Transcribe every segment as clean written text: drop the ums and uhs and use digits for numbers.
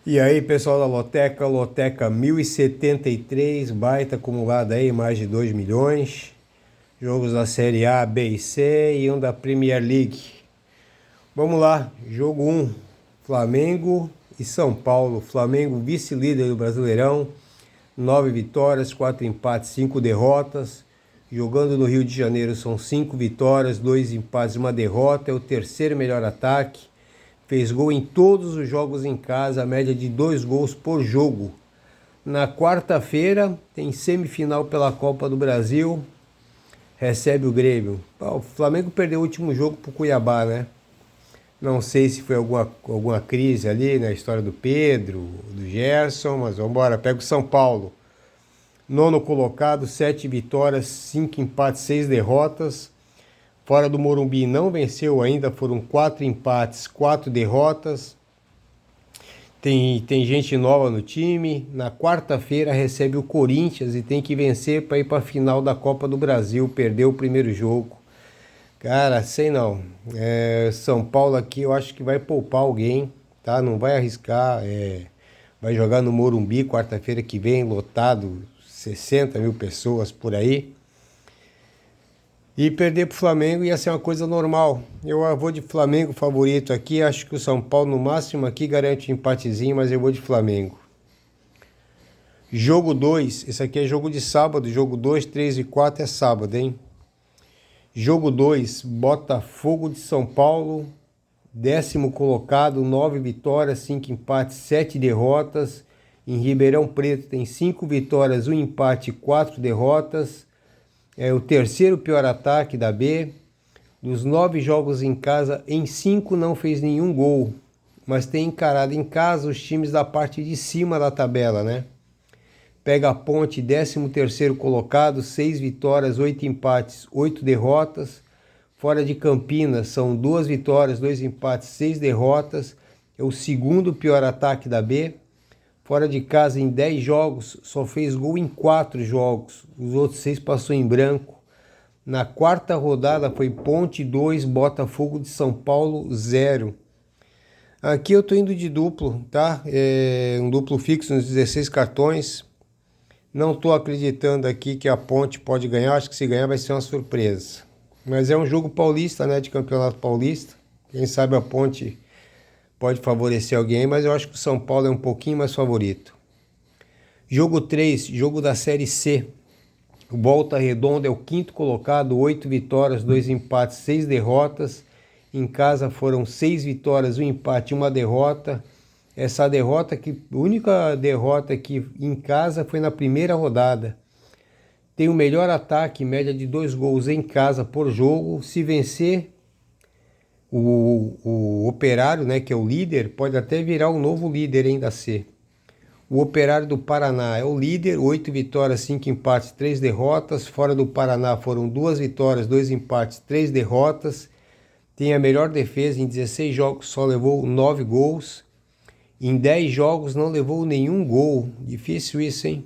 E aí, pessoal da Loteca, Loteca 1073, baita acumulada aí, mais de 2 milhões. Jogos da Série A, B e C e um da Premier League. Vamos lá, jogo 1, Flamengo e São Paulo. Flamengo vice-líder do Brasileirão, 9 vitórias, 4 empates, 5 derrotas. Jogando no Rio de Janeiro são 5 vitórias, 2 empates e uma derrota. É o terceiro melhor ataque. Fez gol em todos os jogos em casa, a média de 2 gols por jogo. Na quarta-feira tem semifinal pela Copa do Brasil, recebe o Grêmio. O Flamengo perdeu o último jogo para o Cuiabá, né? Não sei se foi alguma crise ali na história do Pedro, do Gerson, mas vamos embora. Pega o São Paulo. Nono colocado, 7 vitórias, 5 empates, 6 derrotas. Fora do Morumbi não venceu ainda, foram 4 empates, 4 derrotas. Tem gente nova no time. Na quarta-feira recebe o Corinthians e tem que vencer para ir para a final da Copa do Brasil. Perdeu o primeiro jogo. Cara, sei não. São Paulo aqui eu acho que vai poupar alguém, tá? Não vai arriscar. Vai jogar no Morumbi quarta-feira que vem, lotado, 60 mil pessoas por aí. E perder para o Flamengo ia ser uma coisa normal. Eu vou de Flamengo favorito aqui. Acho que o São Paulo no máximo aqui garante um empatezinho, mas eu vou de Flamengo. Jogo 2, esse aqui é jogo de sábado. Jogo 2, 3 e 4 é sábado, hein? Jogo 2, Botafogo de São Paulo. 10º colocado, 9 vitórias, 5 empates, 7 derrotas. Em Ribeirão Preto tem 5 vitórias, 1 empate, 4 derrotas. É o terceiro pior ataque da B. Dos 9 jogos em casa, em 5 não fez nenhum gol. Mas tem encarado em casa os times da parte de cima da tabela, né? Pega a Ponte, 13º colocado, 6 vitórias, 8 empates, 8 derrotas. Fora de Campinas, são 2 vitórias, 2 empates, 6 derrotas. É o segundo pior ataque da B. Fora de casa, em 10 jogos, só fez gol em 4 jogos. Os outros 6 passou em branco. Na quarta rodada foi Ponte 2, Botafogo de São Paulo 0. Aqui eu tô indo de duplo, tá? Um duplo fixo nos 16 cartões. Não tô acreditando aqui que a Ponte pode ganhar. Acho que se ganhar vai ser uma surpresa. Mas é um jogo paulista, né? De campeonato paulista. Quem sabe a Ponte pode favorecer alguém, mas eu acho que o São Paulo é um pouquinho mais favorito. Jogo 3, jogo da Série C. O Volta Redonda é o 5º colocado, 8 vitórias, 2 empates, 6 derrotas. Em casa foram 6 vitórias, 1 empate e 1 derrota. Essa derrota, a única derrota aqui em casa foi na primeira rodada. Tem o melhor ataque, média de 2 gols em casa por jogo. Se vencer o Operário, né, que é o líder, pode até virar o novo líder ainda C. O Operário do Paraná é o líder, 8 vitórias, 5 empates, 3 derrotas. Fora do Paraná foram 2 vitórias, 2 empates, 3 derrotas. Tem a melhor defesa, em 16 jogos só levou 9 gols. Em 10 jogos não levou nenhum gol. Difícil isso, hein?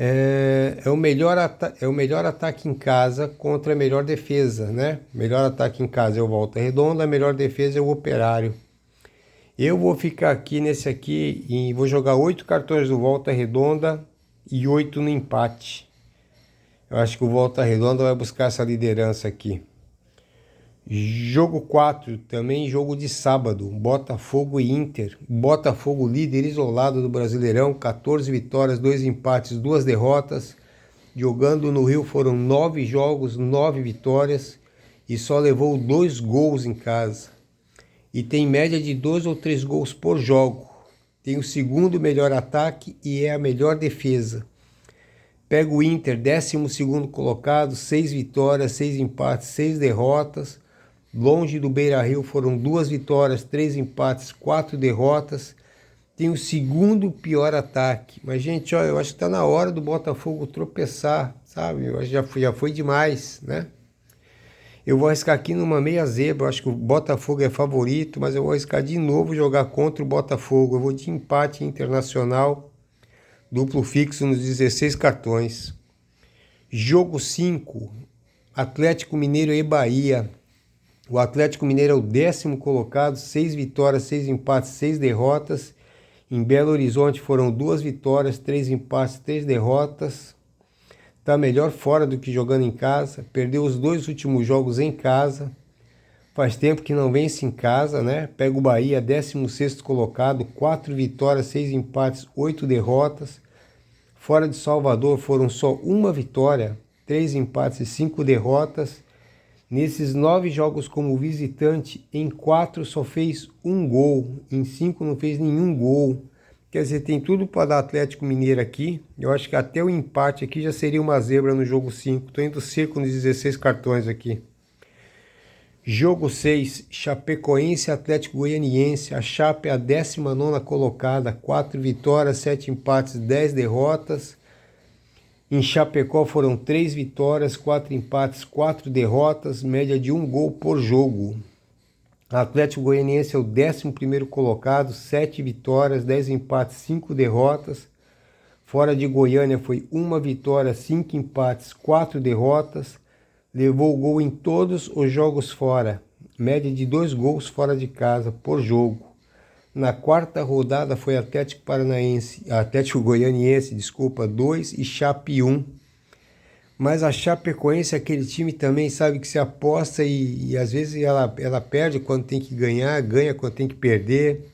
É o melhor ataque em casa contra a melhor defesa, né? Melhor ataque em casa é o Volta Redonda, a melhor defesa é o Operário. Eu vou ficar aqui nesse aqui e vou jogar 8 cartões do Volta Redonda e 8 no empate. Eu acho que o Volta Redonda vai buscar essa liderança aqui. Jogo 4, também jogo de sábado, Botafogo e Inter. Botafogo líder isolado do Brasileirão, 14 vitórias, 2 empates, 2 derrotas. Jogando no Rio foram 9 jogos, 9 vitórias e só levou 2 gols em casa. E tem média de 2 ou 3 gols por jogo. Tem o segundo melhor ataque e é a melhor defesa. Pega o Inter, 12º colocado, 6 vitórias, 6 empates, 6 derrotas. Longe do Beira-Rio foram 2 vitórias, 3 empates, 4 derrotas. Tem o segundo pior ataque. Mas, gente, ó, eu acho que está na hora do Botafogo tropeçar, sabe? Eu acho que já foi demais, né? Eu vou arriscar aqui numa meia zebra. Eu acho que o Botafogo é favorito, mas eu vou arriscar de novo jogar contra o Botafogo. Eu vou de empate Internacional, duplo fixo nos 16 cartões. Jogo 5, Atlético Mineiro e Bahia. O Atlético Mineiro é o 10º colocado, 6 vitórias, 6 empates, 6 derrotas. Em Belo Horizonte foram 2 vitórias, 3 empates, 3 derrotas. Está melhor fora do que jogando em casa. Perdeu os 2 últimos jogos em casa. Faz tempo que não vence em casa, né? Pega o Bahia, 16º colocado, 4 vitórias, 6 empates, 8 derrotas. Fora de Salvador foram só 1 vitória, 3 empates e 5 derrotas. Nesses 9 jogos como visitante, em 4 só fez 1 gol, em 5 não fez nenhum gol. Quer dizer, tem tudo para dar Atlético Mineiro aqui. Eu acho que até o empate aqui já seria uma zebra no jogo 5. Estou indo seco nos 16 cartões aqui. Jogo 6, Chapecoense e Atlético Goianiense. A Chape é a 19ª colocada, 4 vitórias, 7 empates, 10 derrotas. Em Chapecó foram 3 vitórias, 4 empates, 4 derrotas, média de 1 gol por jogo. Atlético Goianiense é o 11º colocado, 7 vitórias, 10 empates, 5 derrotas. Fora de Goiânia foi 1 vitória, 5 empates, 4 derrotas. Levou o gol em todos os jogos fora, média de 2 gols fora de casa por jogo. Na 4ª rodada foi Atlético Goianiense, 2 e Chape 1. Mas a Chapecoense é aquele time também, sabe, que se aposta e às vezes ela perde quando tem que ganhar, ganha quando tem que perder.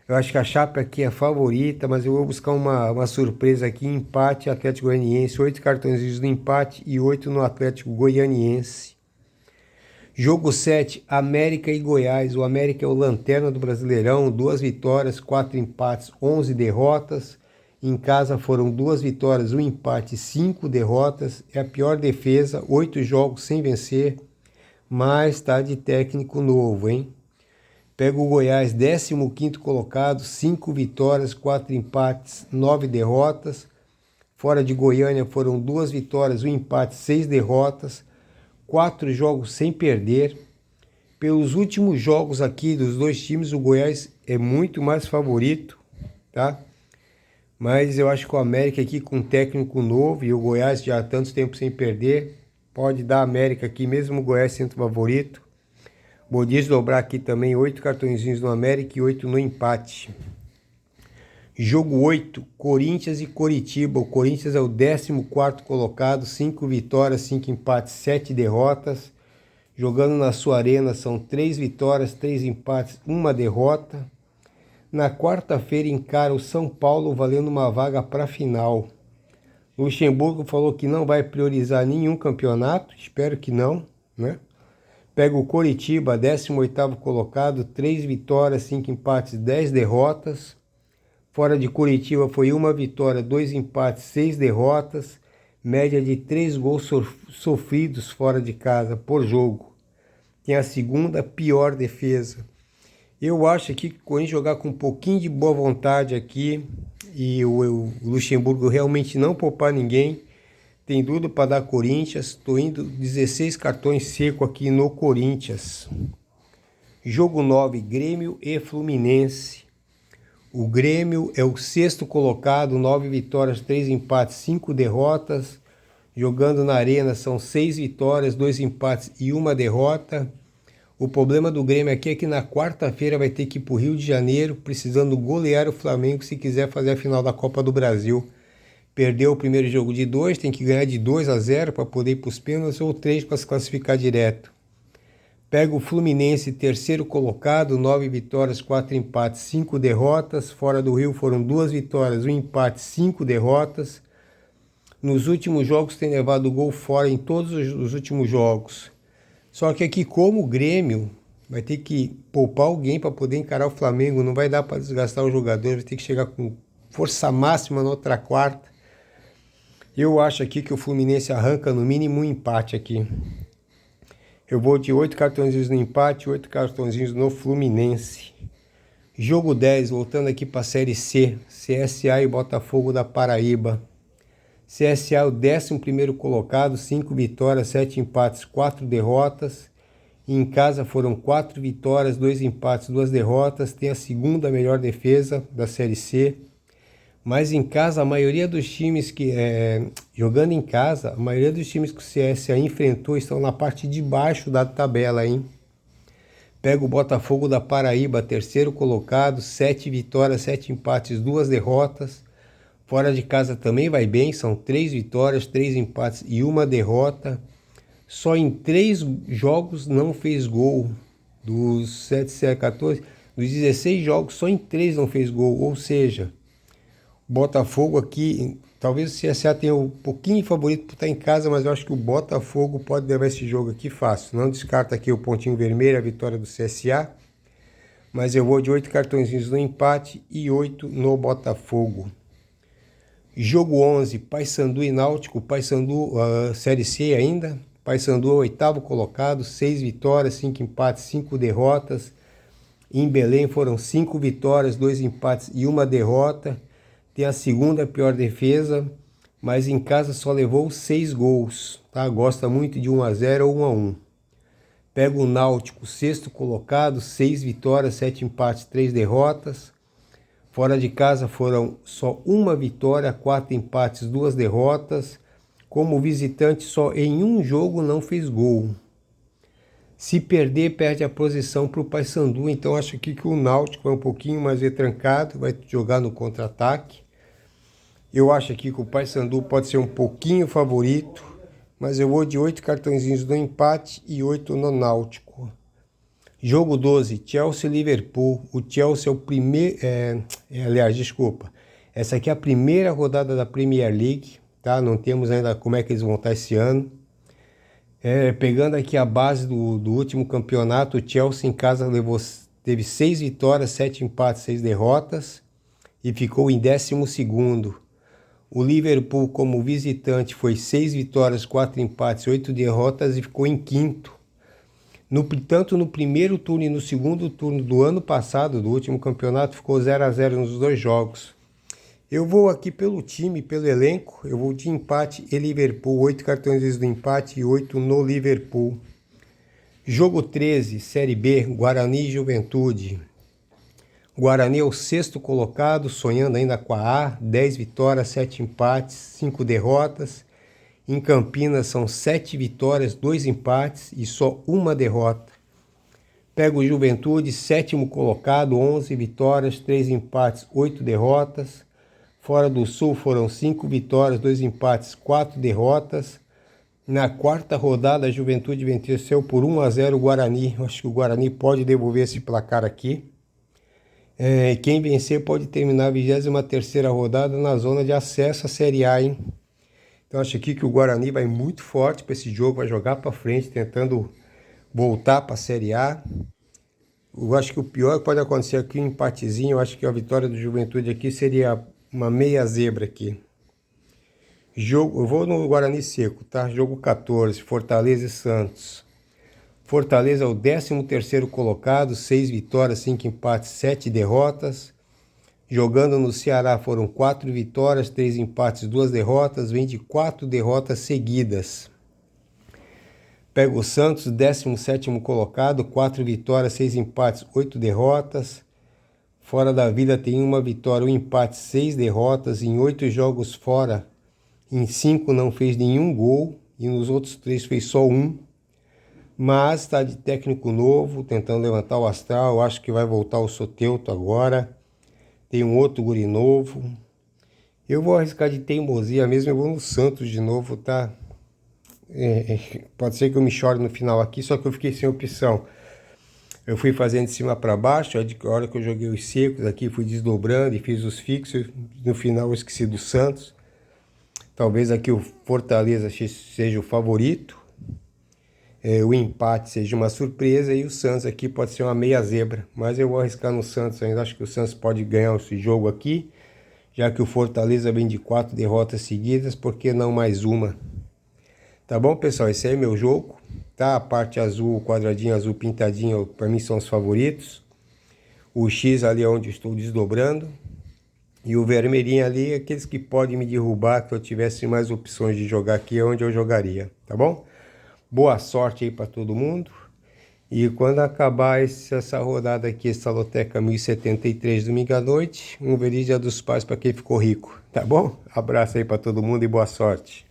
Eu acho que a Chape aqui é a favorita, mas eu vou buscar uma surpresa aqui, empate Atlético Goianiense, 8 cartões no empate e 8 no Atlético Goianiense. Jogo 7, América e Goiás. O América é o lanterna do Brasileirão, 2 vitórias, 4 empates, 11 derrotas. Em casa foram 2 vitórias, 1 empate, 5 derrotas. É a pior defesa, 8 jogos sem vencer, mas está de técnico novo, hein? Pega o Goiás, 15º colocado, 5 vitórias, 4 empates, 9 derrotas. Fora de Goiânia foram 2 vitórias, 1 empate, 6 derrotas. 4 jogos sem perder. Pelos últimos jogos aqui dos 2 times, o Goiás é muito mais favorito, tá? Mas eu acho que o América aqui com um técnico novo e o Goiás já há tanto tempo sem perder, pode dar América aqui, mesmo o Goiás sendo favorito. Vou desdobrar aqui também 8 cartõezinhos no América e 8 no empate. Jogo 8, Corinthians e Coritiba. O Corinthians é o 14º colocado, 5 vitórias, 5 empates, 7 derrotas. Jogando na sua arena são 3 vitórias, 3 empates, 1 derrota. Na quarta-feira encara o São Paulo valendo uma vaga para a final. Luxemburgo falou que não vai priorizar nenhum campeonato, espero que não, né? Pega o Coritiba, 18º colocado, 3 vitórias, 5 empates, 10 derrotas. Fora de Curitiba foi 1 vitória, 2 empates, 6 derrotas, média de 3 gols sofridos fora de casa por jogo. Tem a segunda pior defesa. Eu acho aqui que o Corinthians jogar com um pouquinho de boa vontade aqui e o Luxemburgo realmente não poupar ninguém, tem tudo para dar Corinthians. Estou indo 16 cartões seco aqui no Corinthians. Jogo 9, Grêmio e Fluminense. O Grêmio é o 6º colocado, 9 vitórias, 3 empates, 5 derrotas. Jogando na arena são 6 vitórias, 2 empates e 1 derrota. O problema do Grêmio aqui é que na quarta-feira vai ter que ir para o Rio de Janeiro, precisando golear o Flamengo se quiser fazer a final da Copa do Brasil. Perdeu o primeiro jogo de 2, tem que ganhar de 2-0 para poder ir para os pênaltis ou 3 para se classificar direto. Pega o Fluminense, 3º colocado, 9 vitórias, 4 empates, 5 derrotas. Fora do Rio foram 2 vitórias, 1 empate, 5 derrotas. Nos últimos jogos tem levado gol fora em todos os últimos jogos. Só que aqui, como o Grêmio vai ter que poupar alguém para poder encarar o Flamengo, não vai dar para desgastar os jogadores, vai ter que chegar com força máxima na outra quarta. Eu acho aqui que o Fluminense arranca no mínimo um empate aqui. Eu vou de 8 cartõezinhos no empate, 8 cartõezinhos no Fluminense. Jogo 10, voltando aqui para a Série C, CSA e Botafogo da Paraíba. CSA é o 11º colocado, 5 vitórias, 7 empates, 4 derrotas. Em casa foram 4 vitórias, 2 empates, 2 derrotas. Tem a segunda melhor defesa da Série C. Mas em casa, a maioria dos times jogando em casa, a maioria dos times que o CSA enfrentou estão na parte de baixo da tabela, hein? Pega o Botafogo da Paraíba, terceiro colocado, 7 vitórias, 7 empates, 2 derrotas. Fora de casa também vai bem, são 3 vitórias, 3 empates e 1 derrota. Só em 3 jogos não fez gol. Dos 7, 14, dos 16 jogos, só em 3 não fez gol. Ou seja, o Botafogo aqui, talvez o CSA tenha um pouquinho favorito por estar em casa, mas eu acho que o Botafogo pode levar esse jogo aqui fácil. Não descarta aqui o pontinho vermelho, a vitória do CSA. Mas eu vou de 8 cartõezinhos no empate e 8 no Botafogo. Jogo 11, Paysandu e Náutico. Paysandu, Série C ainda. Paysandu é o 8º colocado, 6 vitórias, 5 empates, 5 derrotas. Em Belém foram 5 vitórias, 2 empates e 1 derrota. Tem a segunda pior defesa, mas em casa só levou 6 gols. Tá? Gosta muito de 1-0 ou 1-1. Pega o Náutico, 6º colocado, 6 vitórias, 7 empates, 3 derrotas. Fora de casa foram só 1 vitória, 4 empates, 2 derrotas. Como visitante, só em um jogo não fez gol. Se perder, perde a posição para o Paysandu. Então, acho aqui que o Náutico é um pouquinho mais retrancado, vai jogar no contra-ataque. Eu acho aqui que o Paysandu pode ser um pouquinho favorito, mas eu vou de 8 cartõezinhos no empate e 8 no Náutico. Jogo 12, Chelsea e Liverpool. O Chelsea é o primeiro... aliás, desculpa. Essa aqui é a primeira rodada da Premier League. Tá? Não temos ainda como é que eles vão estar esse ano. Pegando aqui a base do último campeonato, o Chelsea em casa teve 6 vitórias, 7 empates, 6 derrotas e ficou em 12º. O Liverpool, como visitante, foi 6 vitórias, 4 empates, 8 derrotas e ficou em 5º. Tanto no primeiro turno e no segundo turno do ano passado, do último campeonato, ficou 0-0 nos 2 jogos. Eu vou aqui pelo time, pelo elenco, eu vou de empate e Liverpool, 8 cartões do empate e 8 no Liverpool. Jogo 13, Série B, Guarani e Juventude. Guarani é o 6º colocado, sonhando ainda com a A, 10 vitórias, 7 empates, 5 derrotas. Em Campinas são 7 vitórias, 2 empates e só 1 derrota. Pega o Juventude, 7º colocado, 11 vitórias, 3 empates, 8 derrotas. Fora do Sul foram 5 vitórias, 2 empates, 4 derrotas. Na 4ª rodada, a Juventude venceu por 1-0 o Guarani. Acho que o Guarani pode devolver esse placar aqui. Quem vencer pode terminar a 23ª rodada na zona de acesso à Série A, hein? Então acho aqui que o Guarani vai muito forte para esse jogo, vai jogar para frente, tentando voltar para a Série A. Eu acho que o pior que pode acontecer aqui, um empatezinho. Eu acho que a vitória do Juventude aqui seria uma meia zebra aqui. Eu vou no Guarani seco, tá? Jogo 14, Fortaleza e Santos. Fortaleza é o 13º colocado, 6 vitórias, 5 empates, 7 derrotas. Jogando no Ceará foram 4 vitórias, 3 empates, 2 derrotas, vem de 4 derrotas seguidas. Pega o Santos, 17º colocado, 4 vitórias, 6 empates, 8 derrotas. Fora da vida tem 1 vitória, 1 empate, 6 derrotas. Em 8 jogos fora, em 5 não fez nenhum gol e nos outros 3 fez só 1. Mas está de técnico novo, tentando levantar o astral. Eu acho que vai voltar o Soteldo agora. Tem um outro guri novo. Eu vou arriscar de teimosia mesmo, eu vou no Santos de novo, tá? Pode ser que eu me chore no final aqui, só que eu fiquei sem opção. Eu fui fazendo de cima para baixo, a hora que eu joguei os secos aqui, fui desdobrando e fiz os fixos. No final eu esqueci do Santos. Talvez aqui o Fortaleza seja o favorito. O empate seja uma surpresa e o Santos aqui pode ser uma meia zebra. Mas eu vou arriscar no Santos ainda. Acho que o Santos pode ganhar esse jogo aqui, já que o Fortaleza vem de 4 derrotas seguidas, por que não mais uma? Tá bom, pessoal? Esse aí é meu jogo. Tá? A parte azul, o quadradinho azul pintadinho, para mim são os favoritos. O X ali é onde eu estou desdobrando. E o vermelhinho ali, aqueles que podem me derrubar, que eu tivesse mais opções de jogar aqui, é onde eu jogaria. Tá bom? Boa sorte aí para todo mundo. E quando acabar essa rodada aqui, essa loteca 1073 domingo à noite, um feliz Dia dos Pais para quem ficou rico. Tá bom? Abraço aí para todo mundo e boa sorte.